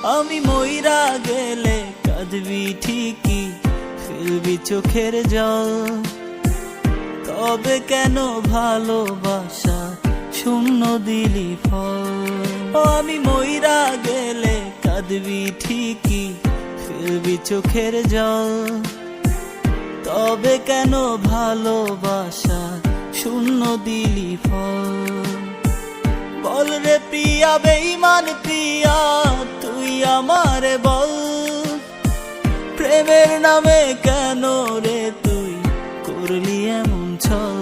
আমি মইরা গেলে কাঁদবি ঠিকই, ফেলবি চোখের জল। তবে কেন ভালোবাসা শূন্য দিলি ফল? আমি মইরা গেলে কাঁদবি ঠিকই, ফেলবি চোখের জল। তবে কেন ভালোবাসা শূন্য দিলি ফল? বল রে প্রিয়া বেঈমান প্রিয়া, তুই আমারে বল, প্রেমের নামে কেন রে তুই করলি এমন ছল?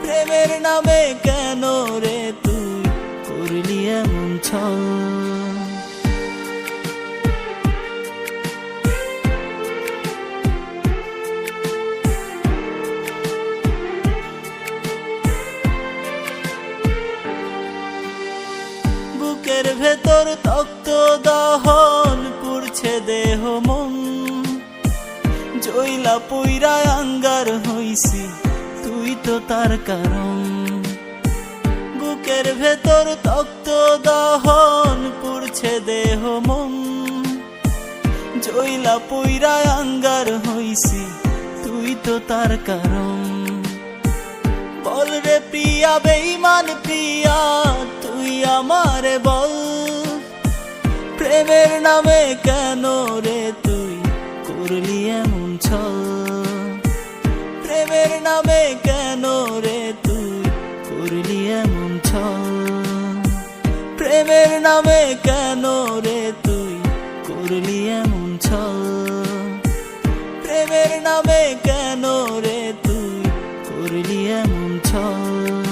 প্রেমের নামে কেন রে তুই করলি এমন ছল? বুকের ভেতর তপ্ত দহন পুড়ছে দেহ মন, জইলা পুইরা আঙ্গার হইছি তুই তো তার কারণ। বুকের ভেতর তপ্ত দহন পুড়ছে দেহ মন, জইলা পুইরা আঙ্গার হইছি তুই তো তার কারণ। বল রে প্রিয়া বেঈমান প্রিয়া, তুই আমারে বল, প্রেমের নামে কেন রে তুই করলি এমন ছল? প্রেমের নামে কেন রে তুই করলি এমন ছল? প্রেমের নামে কেন রে তুই করলি এমন ছল? প্রেমের নামে কেন রে তুই করলি এমন ছল?